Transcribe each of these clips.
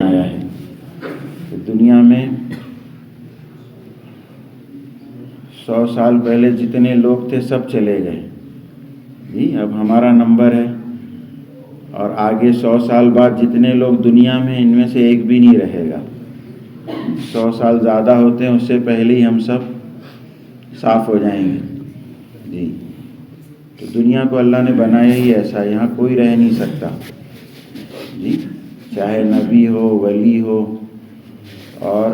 بنایا ہے کہ دنیا میں 100 سال پہلے جتنے لوگ تھے سب چلے گئے جی، اب ہمارا نمبر ہے، اور آگے 100 سال بعد جتنے لوگ دنیا میں ان میں سے ایک بھی نہیں رہے گا۔ 100 سال زیادہ ہوتے ہیں، اس سے پہلے ہی ہم سب صاف ہو جائیں گے جی۔ تو دنیا کو اللہ نے بنایا ہی ایسا، یہاں کوئی رہ نہیں سکتا جی، چاہے نبی ہو، ولی ہو، اور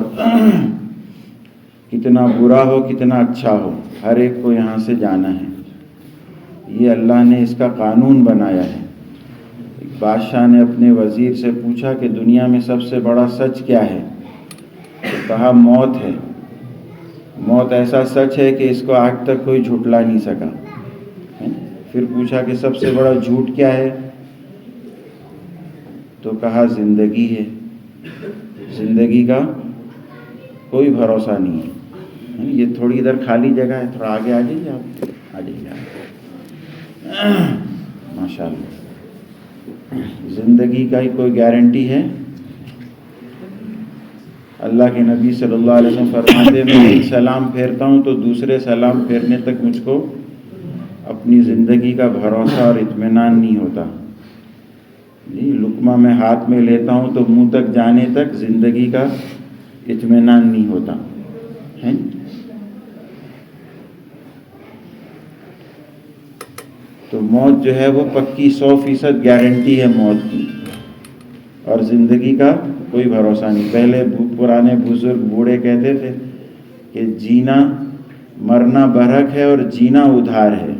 کتنا برا ہو کتنا اچھا ہو، ہر ایک کو یہاں سے جانا ہے۔ یہ اللہ نے اس کا قانون بنایا ہے۔ ایک بادشاہ نے اپنے وزیر سے پوچھا کہ دنیا میں سب سے بڑا سچ کیا ہے؟ تو کہا موت ہے۔ موت ایسا سچ ہے کہ اس کو آج تک کوئی جھٹلا نہیں سکا۔ پھر پوچھا کہ سب سے بڑا جھوٹ کیا ہے؟ تو کہا زندگی ہے، زندگی کا کوئی بھروسہ نہیں ہے۔ یہ تھوڑی ادھر خالی جگہ ہے، تھوڑا آگے آ جائیے آپ، آ جائیے آپ، ماشاء اللہ۔ زندگی کا ہی کوئی گارنٹی ہے؟ اللہ کے نبی صلی اللہ علیہ وسلم فرماتے ہیں میں ایک سلام پھیرتا ہوں تو دوسرے سلام پھیرنے تک مجھ کو اپنی زندگی کا بھروسہ اور اطمینان نہیں ہوتا جی۔ لقمہ میں ہاتھ میں لیتا ہوں تو منہ تک جانے تک زندگی کا اطمینان نہیں ہوتا ہے۔ تو موت جو ہے وہ پکی 100% گارنٹی ہے موت کی، اور زندگی کا کوئی بھروسہ نہیں۔ پہلے پرانے بزرگ بوڑھے کہتے تھے کہ جینا مرنا برحق ہے اور جینا ادھار ہے۔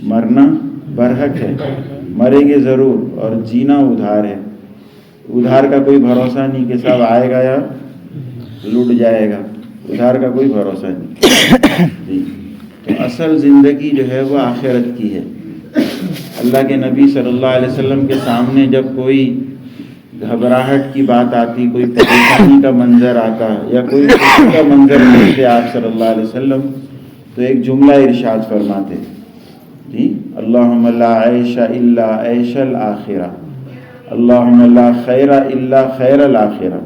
مرنا برحق ہے، مریں گے ضرور، اور جینا ادھار ہے۔ ادھار کا کوئی بھروسہ نہیں کہ صاحب آئے گا یا لٹ جائے گا، ادھار کا کوئی بھروسہ نہیں جی۔ تو اصل زندگی جو ہے وہ آخرت کی ہے۔ اللہ کے نبی صلی اللہ علیہ وسلم کے سامنے جب کوئی گھبراہٹ کی بات آتی، کوئی پریشانی کا منظر آتا یا کوئی خوشی کا منظر دیکھتے آپ صلی اللہ علیہ وسلم، تو ایک جملہ ارشاد فرماتے جی، اللہم لا عیش الا عیش الآخرہ، اللہم لا خیر الا خیر الآخرہ،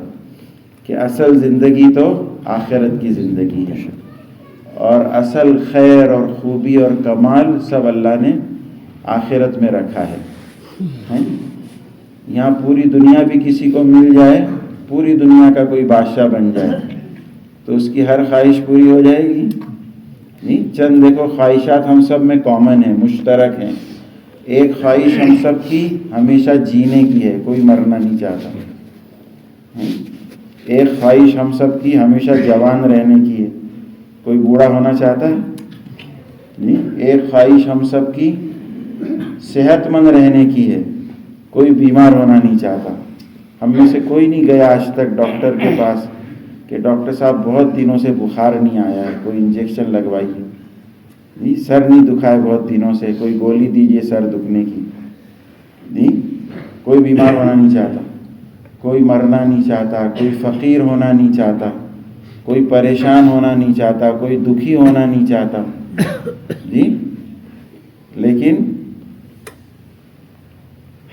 کہ اصل زندگی تو آخرت کی زندگی ہے، اور اصل خیر اور خوبی اور کمال سب اللہ نے آخرت میں رکھا ہے۔ یہاں پوری دنیا بھی کسی کو مل جائے، پوری دنیا کا کوئی بادشاہ بن جائے تو اس کی ہر خواہش پوری ہو جائے گی نہیں۔ چند دیکھو خواہشات ہم سب میں کامن ہیں، مشترک ہیں۔ ایک خواہش ہم سب کی ہمیشہ جینے کی ہے، کوئی مرنا نہیں چاہتا۔ ایک خواہش ہم سب کی ہمیشہ جوان رہنے کی ہے، کوئی بوڑھا ہونا چاہتا ہے نہیں۔ ایک خواہش ہم سب کی صحت مند رہنے کی ہے، کوئی بیمار ہونا نہیں چاہتا۔ ہم میں سے کوئی نہیں گیا آج تک ڈاکٹر کے پاس کہ ڈاکٹر صاحب بہت دنوں سے بخار نہیں آیا ہے، کوئی انجیکشن لگوائیے نہیں، سر نہیں دکھا ہے بہت دنوں سے، کوئی گولی دیجیے سر دکھنے کی نہیں۔ کوئی بیمار ہونا نہیں چاہتا، کوئی مرنا نہیں چاہتا، کوئی فقیر ہونا نہیں چاہتا، کوئی پریشان ہونا نہیں چاہتا، کوئی دکھی ہونا نہیں چاہتا جی۔ لیکن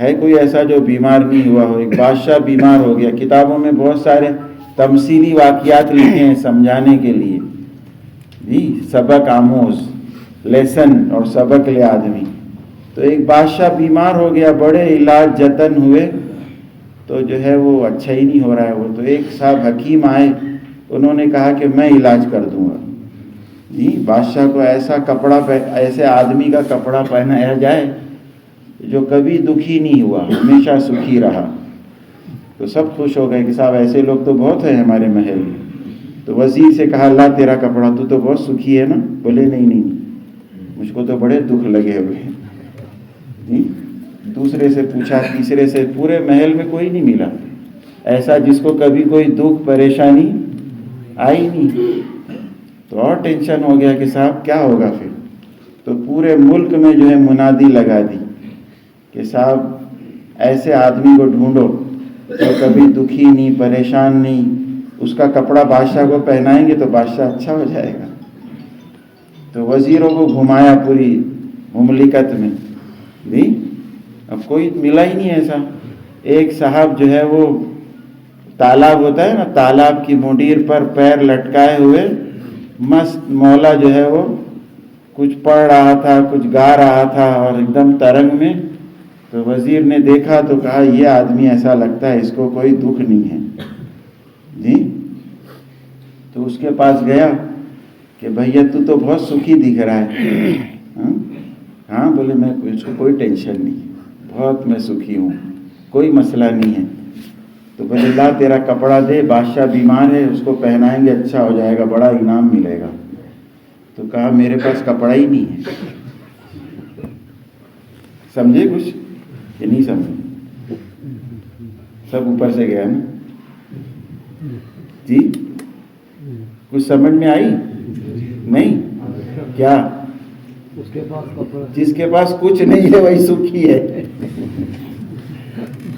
ہے کوئی ایسا جو بیمار نہیں ہوا ہو؟ ایک بادشاہ بیمار ہو گیا، کتابوں میں بہت سارے تمثیلی واقعات لکھے ہیں سمجھانے کے لیے جی، سبق آموز، لیسن اور سبق لے آدمی۔ تو ایک بادشاہ بیمار ہو گیا، بڑے علاج جتن ہوئے تو جو ہے وہ اچھا ہی نہیں ہو رہا ہے وہ، تو ایک صاحب حکیم آئے، انہوں نے کہا کہ میں علاج کر دوں گا جی۔ بادشاہ کو ایسا کپڑا ایسے آدمی کا کپڑا پہنایا جائے جو کبھی دکھی نہیں ہوا، ہمیشہ سکھی رہا۔ تو سب خوش ہو گئے کہ صاحب ایسے لوگ تو بہت ہیں ہمارے محل میں۔ تو وزیر سے کہا اللہ تیرا کپڑا، تو بہت سکھی ہے نا؟ بولے نہیں، مجھ کو تو بڑے دکھ لگے ہوئے۔ دوسرے سے پوچھا، تیسرے سے، پورے محل میں کوئی نہیں ملا ایسا جس کو کبھی کوئی دکھ پریشانی آئی نہیں۔ تو اور ٹینشن ہو گیا کہ صاحب کیا ہوگا پھر؟ تو پورے ملک میں جو ہے منادی لگا دی کہ صاحب ایسے آدمی کو ڈھونڈو جو کبھی دکھی نہیں، پریشان نہیں، اس کا کپڑا بادشاہ کو پہنائیں گے تو بادشاہ اچھا ہو جائے گا۔ تو وزیروں کو گھمایا پوری مملکت میں بھی، اب کوئی ملا ہی نہیں ایسا۔ ایک صاحب جو ہے وہ تالاب ہوتا ہے نا, تالاب کی مڈیر پر پیر لٹکائے ہوئے مست مولا جو ہے وہ کچھ پڑھ رہا تھا, کچھ گا رہا تھا اور ایک دم ترنگ میں. تو وزیر نے دیکھا تو کہا یہ آدمی ایسا لگتا ہے اس کو کوئی دکھ نہیں ہے جی. تو اس کے پاس گیا کہ بھیا تو بہت سکھی دکھ رہا ہے. ہاں بولے میں اس کو کوئی ٹینشن نہیں, بہت میں سکھی ہوں, کوئی مسئلہ نہیں ہے. تو بولے لا تیرا کپڑا دے, بادشاہ بیمار ہے, اس کو پہنائیں گے اچھا ہو جائے گا, بڑا انعام ملے گا. تو کہا میرے پاس کپڑا ہی نہیں ہے. سمجھے کچھ کہ نہیں سمجھے؟ سب اوپر سے گیا نا جی. کچھ سمجھ میں آئی نہیں؟ کیا جس کے پاس کچھ نہیں ہے وہی سکھی ہے.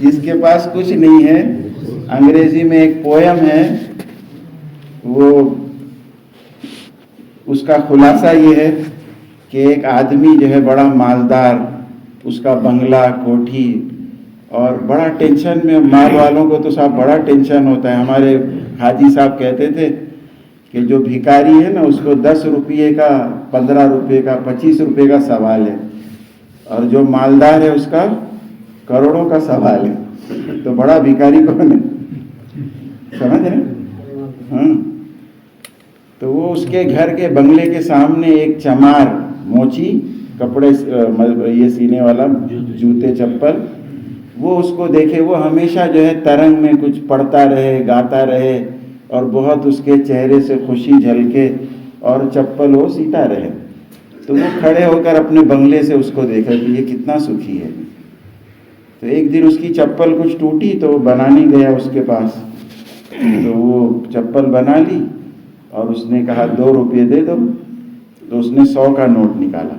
جس کے پاس کچھ نہیں ہے, انگریزی میں ایک پویم ہے, وہ اس کا خلاصہ یہ ہے کہ ایک آدمی جو ہے بڑا مالدار, اس کا بنگلہ کوٹھی اور بڑا ٹینشن میں, مال والوں کو تو صاحب بڑا ٹینشن ہوتا ہے. ہمارے حاجی صاحب کہتے تھے کہ جو بھکاری ہے نا اس کو 10 روپے کا, 15 روپے کا, 25 روپے کا سوال ہے, اور جو مالدار ہے اس کا کروڑوں کا سوال ہے. تو بڑا بھکاری کون ہے؟ سمجھ رہے؟ ہاں. تو وہ اس کے گھر کے بنگلے کے سامنے ایک چمار, موچی, کپڑے یہ سینے والا, جوتے چپل, وہ اس کو دیکھے, وہ ہمیشہ جو ہے ترنگ میں کچھ پڑھتا رہے, گاتا رہے, اور بہت اس کے چہرے سے خوشی جھلکے, اور چپل وہ سیتا رہے. تو وہ کھڑے ہو کر اپنے بنگلے سے اس کو دیکھا کہ یہ کتنا سکھی ہے. تو ایک دن اس کی چپل کچھ ٹوٹی تو وہ بنانے گیا اس کے پاس. تو وہ چپل بنا لی اور اس نے کہا 2 روپے دے دو. تو اس نے 100 کا نوٹ نکالا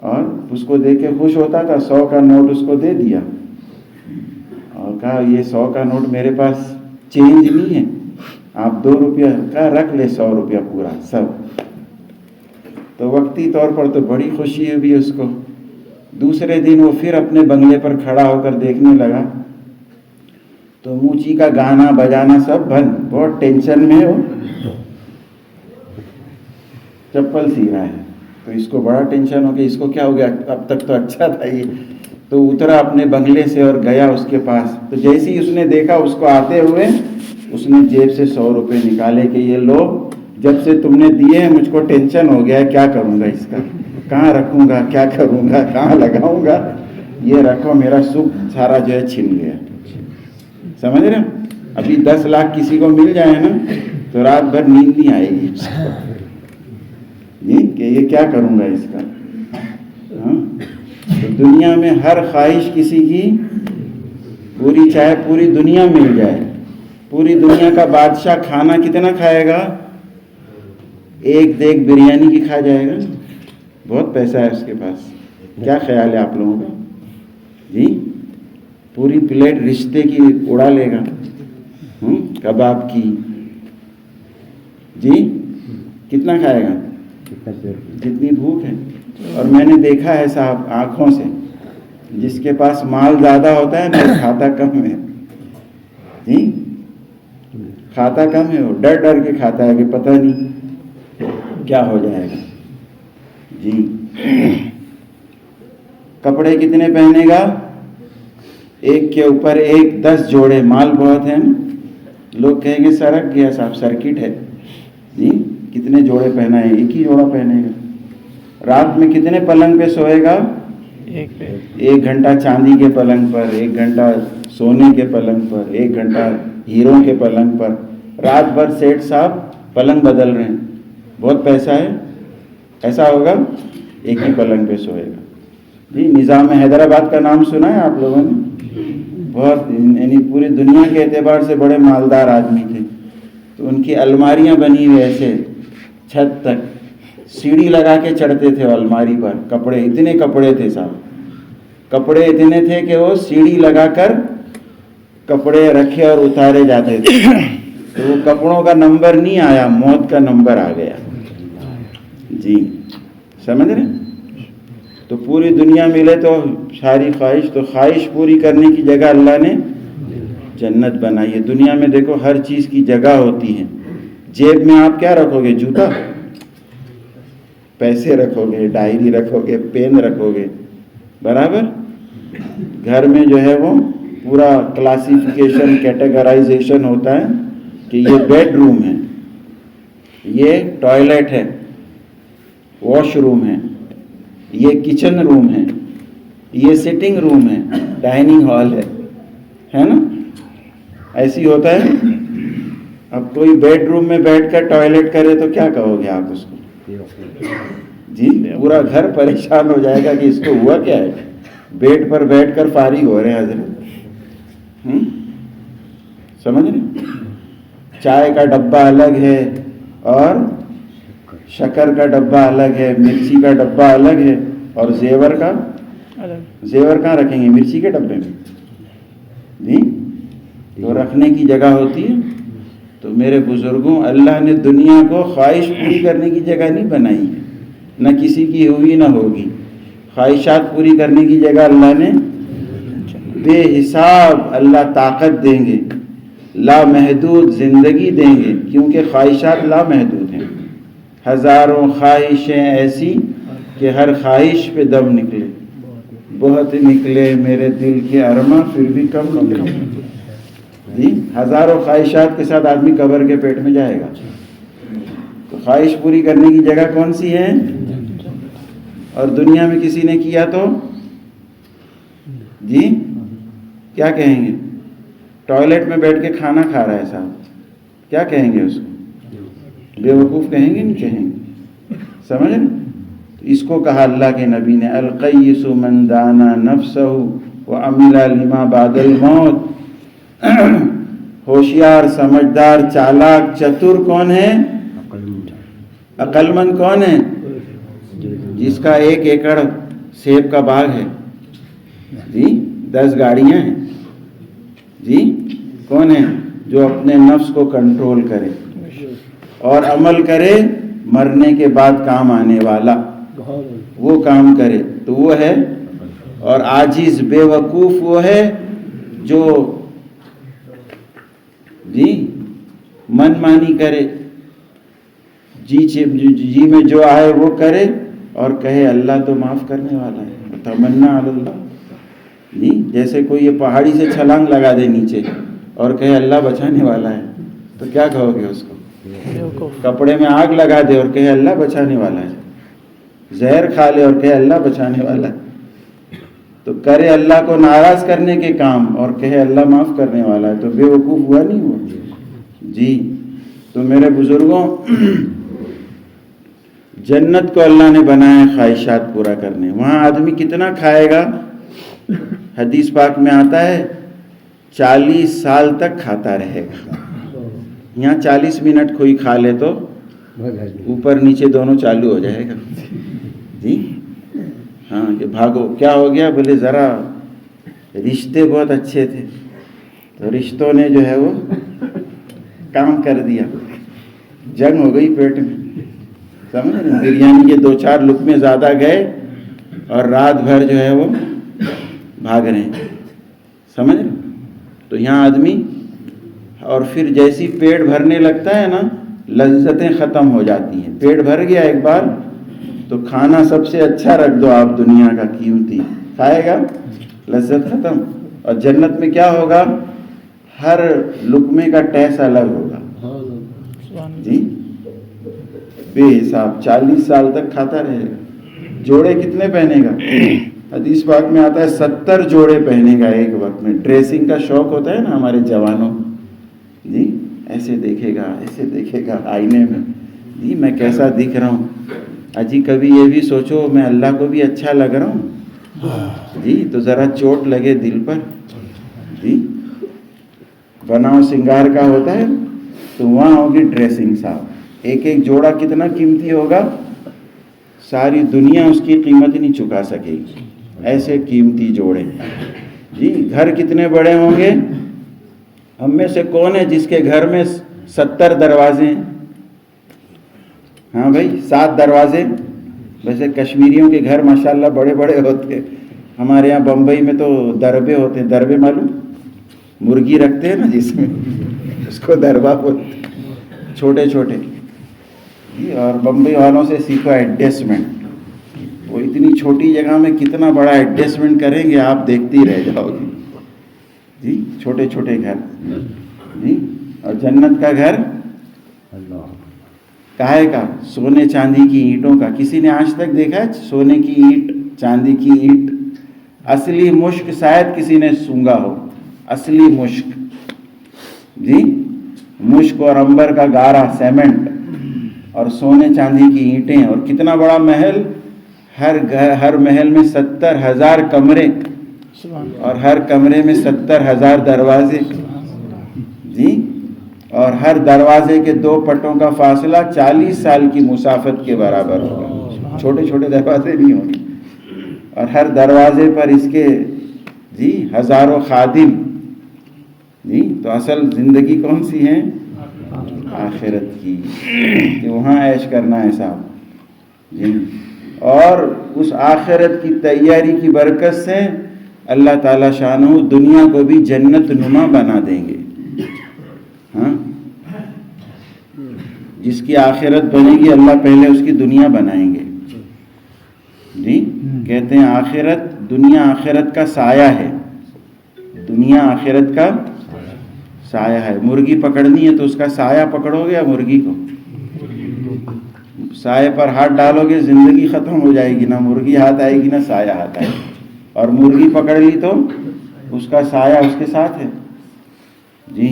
اور اس کو دیکھ کے خوش ہوتا تھا, 100 کا نوٹ اس کو دے دیا اور کہا یہ 100 کا نوٹ میرے پاس چینج نہیں ہے, آپ 2 روپیہ, کہا رکھ لے 100 روپیہ پورا سب. تو وقتی طور پر تو بڑی خوشی ہوئی اس کو. دوسرے دن وہ پھر اپنے بنگلے پر کھڑا ہو کر دیکھنے لگا تو موچی کا گانا بجانا سب بند, بہت ٹینشن میں ہو, چپل سی رہا ہے. تو اس کو بڑا ٹینشن ہو گیا, اس کو کیا ہو گیا, اب تک تو اچھا تھا یہ. تو اترا اپنے بنگلے سے اور گیا اس کے پاس. تو جیسے ہی اس نے دیکھا اس کو آتے ہوئے, اس نے جیب سے 100 روپے نکالے کہ یہ لو, جب سے تم نے دیے ہیں مجھ کو ٹینشن ہو گیا ہے, کیا کروں گا اس کا, کہاں رکھوں گا, کیا کروں گا, کہاں لگاؤں گا, یہ رکھو, میرا سکھ سارا جو ہے چھن گیا. سمجھ رہے؟ ابھی 10 لاکھ کسی کو مل جائے نا تو رات بھر نیند نہیں آئے گی کہ یہ کیا کروں گا اس کا. ہاں. تو دنیا میں ہر خواہش کسی کی پوری, چاہے پوری دنیا مل جائے, پوری دنیا کا بادشاہ کھانا کتنا کھائے گا, ایک دیگ بریانی کی کھا جائے گا, بہت پیسہ ہے اس کے پاس. کیا خیال ہے آپ لوگوں کا جی؟ پوری پلیٹ رشتے کی اڑا لے گا, کباب کی جی, کتنا کھائے گا جتنی بھوک ہے. اور میں نے دیکھا ہے صاحب آنکھوں سے, جس کے پاس مال زیادہ ہوتا ہے نا وہ کھاتا کم ہے جی, کھاتا کم ہے, وہ ڈر ڈر کے کھاتا ہے کہ پتہ نہیں کیا ہو جائے گا جی. کپڑے کتنے پہنے گا, ایک کے اوپر ایک 10 جوڑے, مال بہت ہے نا. لوگ کہیں گے سرک گیا صاحب, سرکٹ ہے جی. کتنے جوڑے پہنا ہے, ایک ہی جوڑا پہنے گا. رات میں کتنے پلنگ پہ سوئے گا, 1 گھنٹہ چاندی کے پلنگ پر, 1 گھنٹہ سونے کے پلنگ پر, 1 گھنٹہ ہیروں کے پلنگ پر. رات بھر سیٹ صاحب پلنگ بدل رہے ہیں, بہت پیسہ ہے. ایسا ہوگا ایک ہی پلنگ پہ سوئے گا جی. نظام حیدرآباد کا نام سنا ہے آپ لوگوں نے؟ بہت, یعنی پوری دنیا کے اعتبار سے بڑے مالدار آدمی تھے. تو ان کی الماریاں بنی ہوئی ایسے چھت تک, سیڑھی لگا کے چڑھتے تھے الماری پر. کپڑے, اتنے کپڑے تھے صاحب, کپڑے اتنے تھے کہ وہ سیڑھی لگا کر کپڑے رکھے اور اتارے جاتے تھے. تو وہ کپڑوں کا نمبر نہیں آیا, موت کا نمبر آ گیا جی. سمجھ رہے؟ تو پوری دنیا ملے تو ساری خواہش, تو خواہش پوری کرنے کی جگہ اللہ نے جنت بنائیے. دنیا میں دیکھو ہر چیز کی جگہ ہوتی ہے. جیب میں آپ کیا رکھو گے؟ جوتا. پیسے رکھو گے، ڈائری رکھو گے، پین رکھو گے، برابر. گھر میں جو ہے وہ پورا کلاسیفیکیشن، کیٹیگرائزیشن ہوتا ہے کہ یہ بیڈ روم ہے، یہ ٹوائلٹ ہے، واش روم ہے، یہ کچن روم ہے، یہ سٹنگ روم ہے، ڈائننگ ہال ہے نا؟ ایسی ہوتا ہے. اب کوئی بیڈ روم میں بیٹھ کر ٹوائلٹ کرے تو کیا کہو گے آپ اس کو؟ جی پورا گھر پریشان ہو جائے گا کہ اس کو ہوا کیا ہے. بیڈ پر بیٹھ کر فارغ ہو رہے ہیں حضرت. سمجھ رہے؟ چائے کا ڈبہ الگ ہے اور شکر کا ڈبہ الگ ہے، مرچی کا ڈبہ الگ ہے، اور زیور کہاں رکھیں گے؟ مرچی کے ڈبے میں. جی تو رکھنے کی جگہ ہوتی ہے. تو میرے بزرگوں، اللہ نے دنیا کو خواہش پوری کرنے کی جگہ نہیں بنائی ہے، نہ کسی کی ہوئی نہ ہوگی. خواہشات پوری کرنے کی جگہ اللہ نے بے حساب اللہ طاقت دیں گے، لامحدود زندگی دیں گے، کیونکہ خواہشات لامحدود ہیں. ہزاروں خواہشیں ایسی کہ ہر خواہش پہ دم نکلے. بہت نکلے میرے دل کے ارماں پھر بھی کم نکلے. جی ہزاروں خواہشات کے ساتھ آدمی قبر کے پیٹ میں جائے گا. تو خواہش پوری کرنے کی جگہ کون سی ہے؟ اور دنیا میں کسی نے کیا تو جی کیا کہیں گے؟ ٹوائلٹ میں بیٹھ کے کھانا کھا رہا ہے صاحب، کیا کہیں گے اس کو؟ بے وقوف کہیں گے؟ نہیں کہیں گے. سمجھ رہے؟ اس کو کہا اللہ کے نبی نے القیس من دانا نفسہ وعمل لما بعد الموت. ہوشیار، سمجھدار، چالاک، چتر کون ہے؟ عقل مند کون ہے؟ جس کا 1 ایکڑ سیب کا باغ ہے، جی 10 گاڑیاں ہیں. جی کون ہے؟ جو اپنے نفس کو کنٹرول کرے اور عمل کرے مرنے کے بعد کام آنے والا، وہ کام کرے تو وہ ہے. اور عاجز بے وقوف وہ ہے جو جی من مانی کرے، جی میں جو آئے وہ کرے اور کہے اللہ تو معاف کرنے والا ہے. تمنا علی اللہ. جی جیسے کوئی یہ پہاڑی سے چھلانگ لگا دے نیچے اور کہے اللہ بچانے والا ہے، تو کیا کہو گے اس کو؟ کپڑے میں آگ لگا دے اور کہے اللہ بچانے والا ہے. زہر کھا لے اور کہے اللہ بچانے والا ہے. تو کرے اللہ کو ناراض کرنے کے کام اور کہے اللہ معاف کرنے والا ہے، تو بے وقوف ہوا نہیں ہوا؟ جی تو میرے بزرگوں، جنت کو اللہ نے بنایا خواہشات پورا کرنے. وہاں آدمی کتنا کھائے گا؟ حدیث پاک میں آتا ہے 40 سال تک کھاتا رہے گا. یہاں 40 منٹ کوئی کھا لے تو اوپر نیچے دونوں چالو ہو جائے گا. جی ہاں کہ بھاگو، کیا ہو گیا؟ بولے ذرا رشتے بہت اچھے تھے تو رشتوں نے جو ہے وہ کام کر دیا، جنگ ہو گئی پیٹ میں. سمجھ رہے؟ بریانی کے 2-4 لقمے زیادہ گئے اور رات بھر جو ہے وہ بھاگ رہے ہیں. سمجھ رہے؟ تو یہاں آدمی، اور پھر جیسی پیٹ بھرنے لگتا ہے نا لذتیں ختم ہو جاتی ہیں. پیٹ بھر گیا ایک بار تو کھانا سب سے اچھا رکھ دو آپ دنیا کا قیمتی، کھائے گا لذت ختم. اور جنت میں کیا ہوگا؟ ہر لقمے کا ٹیسٹ الگ ہوگا. جی بے حساب 40 سال تک کھاتا رہے گا. جوڑے کتنے پہنے گا؟ حدیث پاک میں آتا ہے 70 جوڑے پہنے گا ایک وقت میں. ڈریسنگ کا شوق ہوتا ہے نا ہمارے جوانوں، جی ایسے دیکھے گا، ایسے دیکھے گا آئینے میں، جی میں کیسا دکھ رہا ہوں. اجی کبھی یہ بھی سوچو میں اللہ کو بھی اچھا لگ رہا ہوں، جی تو ذرا چوٹ لگے دل پر. جی بناؤ سنگار کا ہوتا ہے تو وہاں ہوگی ڈریسنگ صاحب. ایک ایک جوڑا کتنا قیمتی ہوگا، ساری دنیا اس کی قیمت نہیں چکا سکے گی، ایسے قیمتی جوڑے. جی گھر کتنے بڑے ہوں گے؟ ہم میں سے کون ہے جس کے گھر میں 70 دروازے ہیں؟ ہاں بھائی 7 دروازے. ویسے کشمیریوں کے گھر ماشاءاللہ بڑے بڑے ہوتے ہیں. ہمارے یہاں بمبئی میں تو دربے ہوتے ہیں. دربے معلوم؟ مرغی رکھتے ہیں نا جس میں، اس کو دربا بولتے، چھوٹے چھوٹے. اور بمبئی والوں سے سیکھو ایڈجسٹمنٹ. وہ اتنی چھوٹی جگہ میں کتنا بڑا ایڈجسٹمنٹ کریں گے آپ دیکھتے ہی رہ جاؤ گے جی. چھوٹے چھوٹے گھر جی. اور جنت کا گھر کاہے کا؟ سونے چاندی کی اینٹوں کا. کسی نے آج تک دیکھا ہے سونے کی اینٹ چاندی کی اینٹ؟ اصلی مشک شاید کسی نے سونگا ہو. اصلی مشک جی، مشک اور عنبر کا گارا سیمنٹ اور سونے چاندی کی اینٹیں. اور کتنا بڑا محل، ہر محل میں 70,000 کمرے اور ہر کمرے میں 70,000 دروازے جی. اور ہر دروازے کے 2 پٹوں کا فاصلہ 40 سال کی مسافت کے برابر ہوگا. چھوٹے چھوٹے دروازے نہیں ہوں گے. اور ہر دروازے پر اس کے جی ہزاروں خادم جی. تو اصل زندگی کون سی ہے؟ آخرت کی، کہ وہاں عیش کرنا ہے صاحب جی. اور اس آخرت کی تیاری کی برکت سے اللہ تعالیٰ شانہ دنیا کو بھی جنت نما بنا دیں گے. ہاں، جس کی آخرت بنے گی اللہ پہلے اس کی دنیا بنائیں گے جی. کہتے ہیں آخرت، دنیا آخرت کا سایہ ہے. دنیا آخرت کا سایہ ہے. مرغی پکڑنی ہے تو اس کا سایہ پکڑو گے یا مرغی کو؟ سایہ پر ہاتھ ڈالو گے زندگی ختم ہو جائے گی. نہ مرغی ہاتھ آئے گی نہ سایہ ہاتھ آئے گی. اور مرغی پکڑ لی تو اس کا سایہ اس کے ساتھ ہے جی.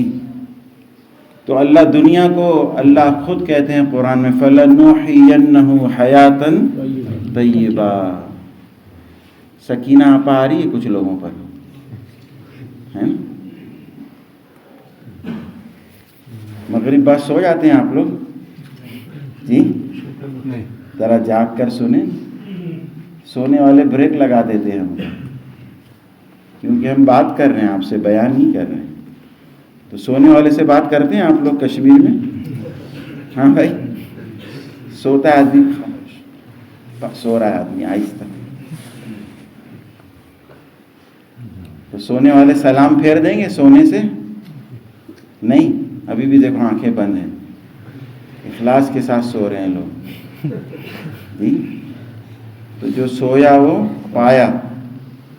تو اللہ دنیا کو، اللہ خود کہتے ہیں قرآن میں فَلَنُحْيِيَنَّهُ حَيَاتًا طَيِّبًا. سکینہ آپا آ رہی ہے کچھ لوگوں پر ہے نا؟ مغرب بعد سو جاتے ہیں آپ لوگ جی. ذرا جاگ کر سنیں. سونے والے بریک لگا دیتے ہیں ہم، کیونکہ ہم بات کر رہے ہیں آپ سے، بیان نہیں کر رہے ہیں. تو سونے والے سے بات کرتے ہیں آپ لوگ کشمیر میں؟ ہاں بھائی، سوتا ہے آدمی، سو رہا ہے آدمی آہستہ. تو سونے والے سلام پھیر دیں گے سونے سے؟ نہیں، ابھی بھی دیکھو آنکھیں بند ہیں، اخلاص کے ساتھ سو رہے ہیں لوگ جی. تو جو سویا وہ پایا،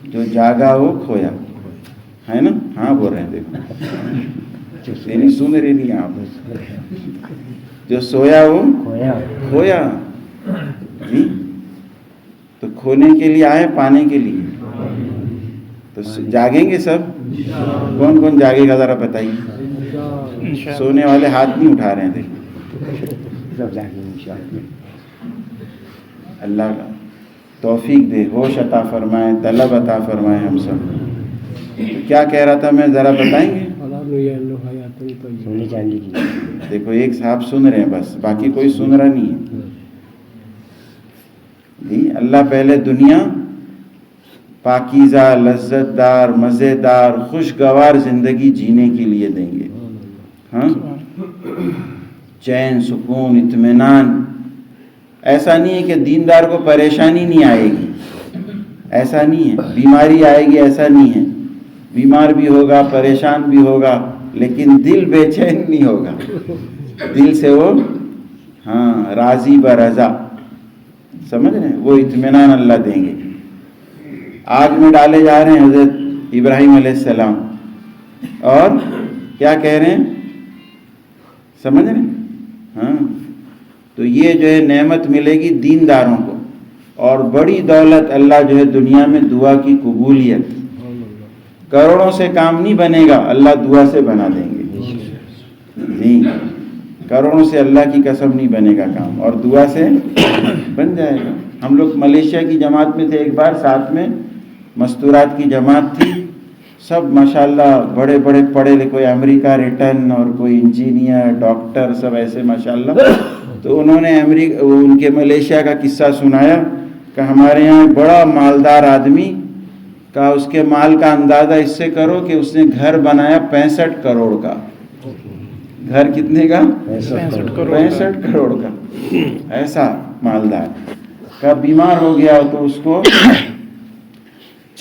جو جاگا وہ کھویا، ہے نا؟ ہاں بول رہے ہیں، دیکھو نہیں سن رہے نہیں آپ. جو سویا وہ کھویا جی. تو کھونے کے لیے آئے، پانے کے لیے. تو جاگیں گے سب؟ کون کون جاگے گا ذرا بتائیے. سونے والے ہاتھ نہیں اٹھا رہے ہیں، دیکھو. اللہ کا توفیق دے، ہوش عطا فرمائے، طلب عطا فرمائے ہم سب. کیا کہہ رہا تھا میں، ذرا بتائیں گے؟ دیکھو ایک صاحب سن رہے ہیں بس، باقی کوئی سن رہا نہیں ہے جی. اللہ پہلے دنیا پاکیزہ، لذت دار، مزیدار، خوشگوار زندگی جینے کے لیے دیں گے. ہاں، چین، سکون، اطمینان. ایسا نہیں ہے کہ دیندار کو پریشانی نہیں آئے گی، ایسا نہیں ہے. بیماری آئے گی، ایسا نہیں ہے. بیمار بھی ہوگا، پریشان بھی ہوگا، لیکن دل بے چین نہیں ہوگا. دل سے وہ ہاں راضی برضا، سمجھ رہے ہیں؟ وہ اطمینان اللہ دیں گے. آگ میں ڈالے جا رہے ہیں حضرت ابراہیم علیہ السلام، اور کیا کہہ رہے ہیں؟ سمجھ رہے ہیں؟ ہاں. تو یہ جو ہے نعمت ملے گی دینداروں کو. اور بڑی دولت اللہ جو ہے دنیا میں دعا کی قبولیت. کروڑوں سے کام نہیں بنے گا، اللہ دعا سے بنا دیں گے جی. کروڑوں سے اللہ کی قسم نہیں بنے گا کام، اور دعا سے بن جائے گا. ہم لوگ ملیشیا کی جماعت میں تھے ایک بار، ساتھ میں مستورات کی جماعت تھی. سب ماشاءاللہ بڑے بڑے پڑھے لکھے، کوئی امریکہ ریٹرن اور کوئی انجینئر، ڈاکٹر، سب ایسے ماشاءاللہ. تو انہوں نے ان کے ملیشیا کا قصہ سنایا کہ ہمارے یہاں بڑا مالدار آدمی کا، اس کے مال کا اندازہ اس سے کرو کہ اس نے گھر بنایا 65 کروڑ کا. گھر کتنے کا؟ 65 کروڑ کا. ایسا مالدار کا بیمار ہو گیا تو اس کو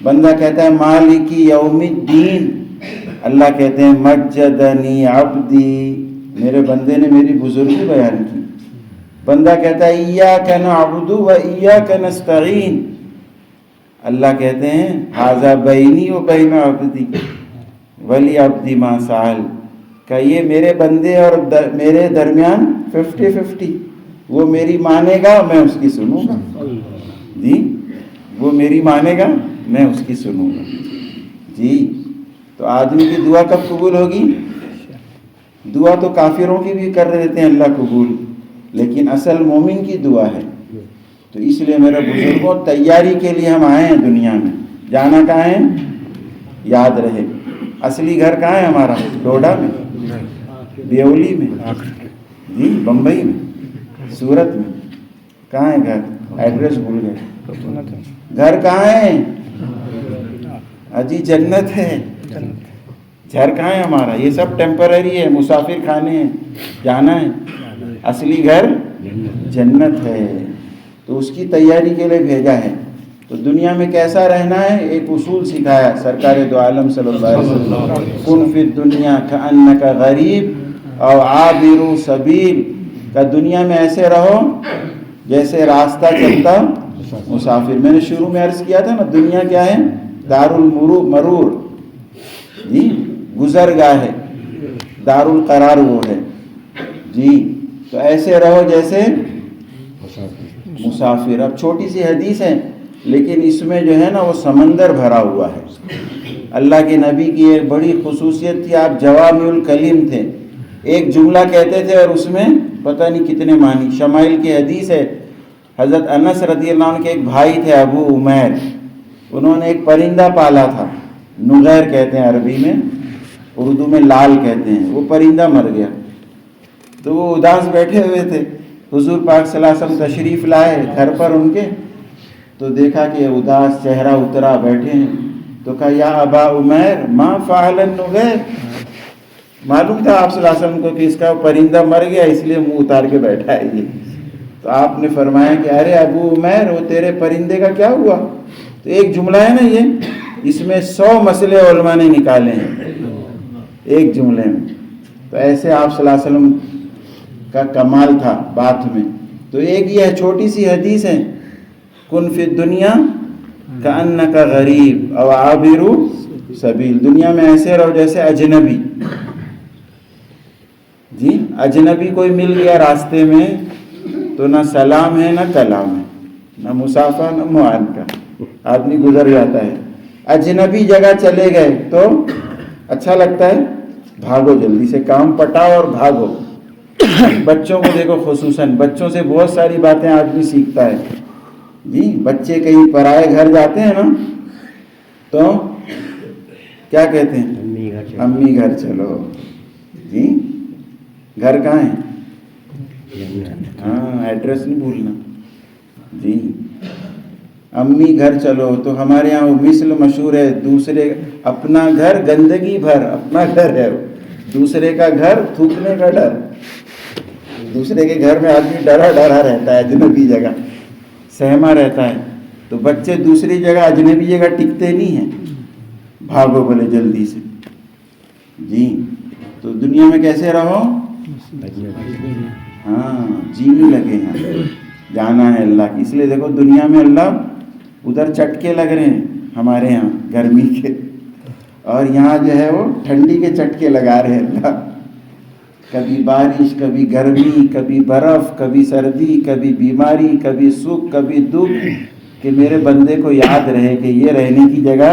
بندہ کہتا ہے مالکی یوم الدین، اللہ کہتے ہیں مجدنی عبدی، میرے بندے نے میری بزرگی بیان کی۔ بندہ کہتا ہے ایاک نعبد و ایاک نستعین، اللہ کہتے ہیں ھذا بینی و بین عبدی ولی عبدی ما سأل، کہ یہ میرے بندے اور میرے درمیان 50-50، وہ میری مانے گا میں اس کی سنوں گا، جی وہ میری مانے گا میں اس کی سنوں گا، جی۔ تو آدمی کی دعا کب قبول ہوگی؟ دعا تو کافروں کی بھی کر دیتے ہیں اللہ قبول، لیکن اصل مومن کی دعا ہے۔ تو اس لیے میرے بزرگوں، تیاری کے لیے ہم آئے ہیں دنیا میں، جانا کہاں ہے یاد رہے۔ اصلی گھر کہاں ہے ہمارا؟ ڈوڈا میں، بیولی میں، جی بمبئی میں، سورت میں، کہاں ہے گھر؟ ایڈریس بھول گئے۔ گھر کہاں ہے؟ اجی جنت ہے۔ گھر کہاں ہے ہمارا؟ یہ سب ٹیمپرری ہے، مسافر خانے ہیں، جانا ہے۔ اصلی گھر جنت ہے، تو اس کی تیاری کے لیے بھیجا ہے۔ تو دنیا میں کیسا رہنا ہے ایک اصول سکھایا سرکار دو عالم صلی اللہ علیہ وسلم، کن فی الدنیا کأنک غریب او عابر سبیل، کہ دنیا میں ایسے رہو جیسے راستہ چلتا مسافر۔ میں نے شروع میں عرض کیا تھا نا، دنیا کیا ہے؟ دار المرور، جی گزر گاہ ہے، دار القرار وہ ہے، جی۔ تو ایسے رہو جیسے مسافر۔ اب چھوٹی سی حدیث ہے لیکن اس میں جو ہے نا وہ سمندر بھرا ہوا ہے۔ اللہ کے نبی کی ایک بڑی خصوصیت تھی، آپ جوامع الکلم تھے، ایک جملہ کہتے تھے اور اس میں پتہ نہیں کتنے معنی۔ شمائل کی حدیث ہے، حضرت انس رضی اللہ عنہ کے ایک بھائی تھے ابو عمیر، انہوں نے ایک پرندہ پالا تھا، نغیر کہتے ہیں عربی میں، اردو میں لال کہتے ہیں۔ وہ پرندہ مر گیا تو وہ اداس بیٹھے ہوئے تھے، حضور پاک صلی اللہ علیہ وسلم تشریف لائے گھر پر ان کے، تو دیکھا کہ اداس چہرہ اترا بیٹھے ہیں، تو کہا یا ابا عمیر ما فعل النغیر، معلوم تھا آپ صلی اللہ علیہ وسلم کو کہ اس کا پرندہ مر گیا اس لیے منہ اتار کے بیٹھا ہے یہ۔ تو آپ نے فرمایا کہ ارے ابو عمیر وہ تیرے پرندے کا کیا ہوا؟ تو ایک جملہ ہے نا یہ، اس میں 100 مسئلے علماء نے نکالے ہیں ایک جملے میں۔ تو ایسے آپ صلی اللہ علیہ وسلم کا کمال تھا بات میں۔ تو ایک یہ چھوٹی سی حدیث ہے، کن فی الدنیا کأنک غریب او عابر سبیل، دنیا میں ایسے رہو جیسے اجنبی، جی اجنبی کوئی مل گیا راستے میں تو نہ سلام ہے نہ کلام ہے، نہ مسافہ نہ معانقہ، آدمی گزر جاتا ہے۔ اجنبی جگہ چلے گئے تو اچھا لگتا ہے، بھاگو جلدی سے، کام پٹاؤ اور بھاگو۔ بچوں کو دیکھو، خصوصاً بچوں سے بہت ساری باتیں آدمی سیکھتا ہے، جی بچے کہیں پرائے گھر جاتے ہیں نا تو کیا کہتے ہیں؟ امی گھر چلو، جی گھر کہاں ہے؟ ہاں ایڈریس نہیں بھولنا، جی امی گھر چلو۔ تو ہمارے یہاں وہ مثل مشہور ہے، دوسرے اپنا گھر گندگی بھر، اپنا گھر ہے، دوسرے کا گھر تھوکنے کا ڈر، دوسرے کے گھر میں آدمی ڈرا رہتا ہے، اجنبی جگہ سہما رہتا ہے۔ تو بچے دوسری جگہ اجنبی جگہ ٹکتے نہیں ہیں، بھاگو بولے جلدی سے، جی۔ تو دنیا میں کیسے رہو؟ ہاں جینے لگے ہیں، جانا ہے اللہ کی۔ اس لیے دیکھو دنیا میں اللہ ادھر چٹکے لگ رہے ہیں ہمارے یہاں گرمی کے، اور یہاں جو ہے وہ ٹھنڈی کے چٹکے لگا رہے ہیں اللہ، کبھی بارش کبھی گرمی، کبھی برف کبھی سردی، کبھی بیماری کبھی سکھ کبھی دکھ، کہ میرے بندے کو یاد رہے کہ یہ رہنے کی جگہ